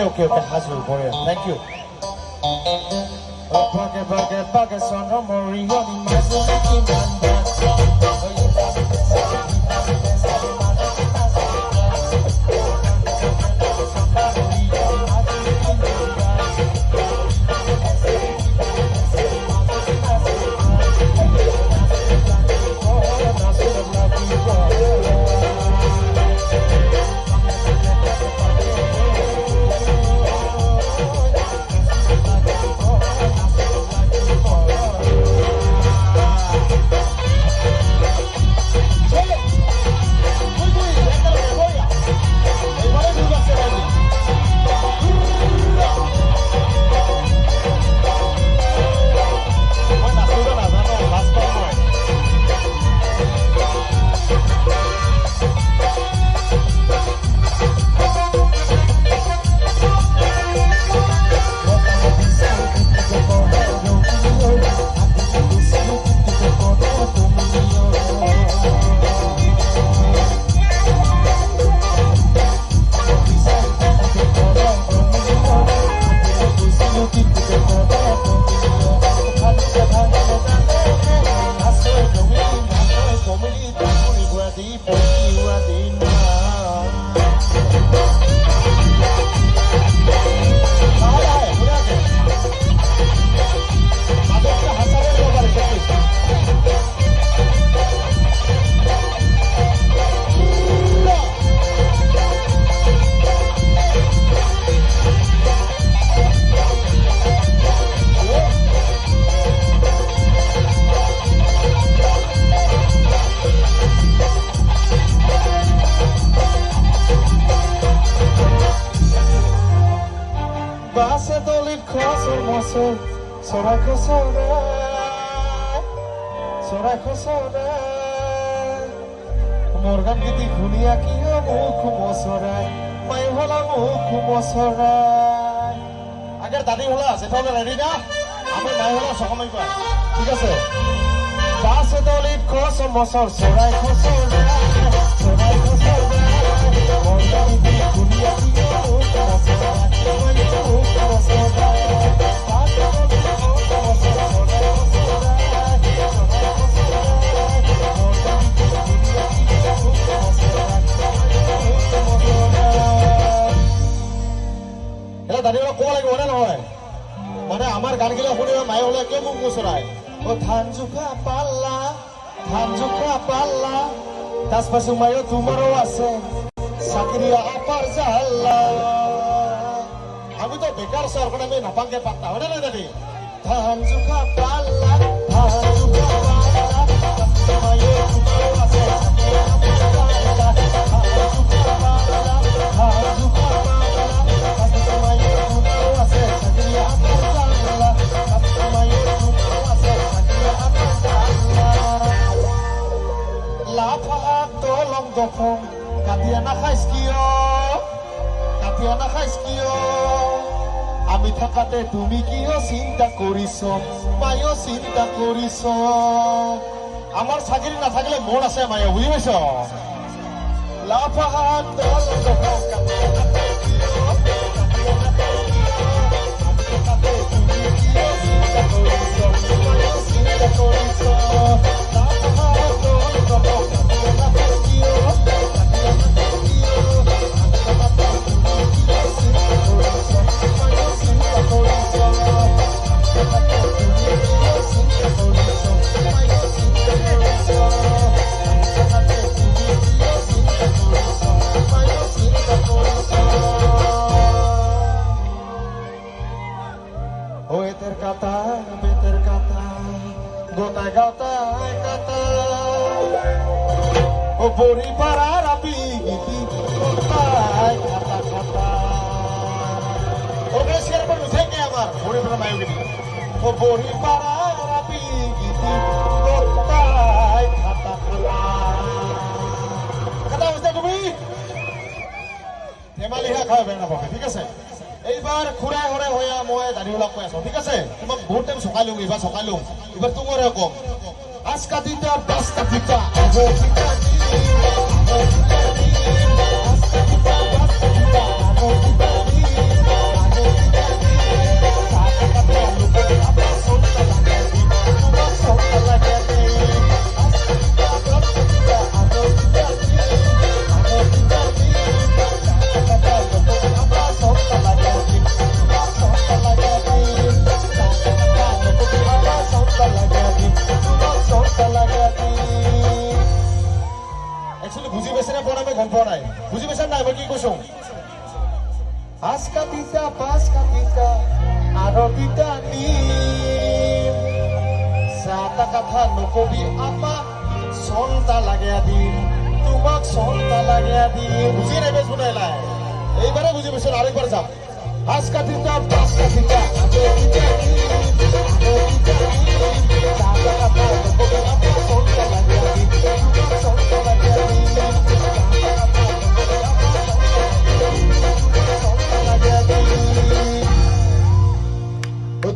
Okay, Hazu, Boya. Thank you. Bage sono morioni maso kimanda. Morgan giti khunia kiyo mukh mosorai mai hola mukh mosorai agar dadi hola সেটা হলো ready না আমি mai hola সকামই পাই ঠিক আছে বাসে দলিত খস মসর সরাই খসরাই সরাই খসরাই morgan giti khunia kiyo mukh mosorai mai mukh mosorai বাসে দলিত খস মসর সরাই মানে আমার গান গিলা শুনে মায়ে হলে কে মুখ মুচৰাই ও ধান জোখা পাল্লা তাস পাশে মায়ও তোমারও আছে চাকরিয়া আপার জাল্লা আমি তো বেকার সরকার আমি নাপাঙ্গে পাত্তা হয় না দাদি ধান জোখা পাল্লা মায়ও তোমারও আছে চাকরিয়া আপার জাল্লা আমি থাকাতে তুমি কিয় চিন্তা কৰিছ মায়ো চিন্তা কৰিছ আমার চাকরি না থাকলে মন আছে মায়ে বুঝি পাইছ লাফাহাত দল Bori para rapi giti kotai kata oke share karo theke amar bori para mayo giti bori para rapi giti kotai kata kata buঝতে তুমি ধেমালি হা খাবে না ঠিক আছে এইবাৰ খুৰাই হৰে হৈ মই দাঢ়িওলাক কৈ আছো ঠিক আছে তোমাক বহুত টাইম চকাই লওঁ এইবাৰ তোমাৰে কম আজ কাটিতা বাছ কাটিতা বুজি পাইছে নে পোৱা নাই গম পোৱা নাই বুজি পাইছা নাই মই কি কৈছো আজ কাটিতা পাঁচ কাটিতা আৰতিতা দিম চাটা কথা নকবি আমাক চনটা লাগে দিম তোমাক চনটা লাগে দিম বুজি নাই বেছ শুনাই নাই এইবাৰে বুজি পাইছো আৰু একবাৰ যাম আজ কাটিতা পাঁচ কাটিতা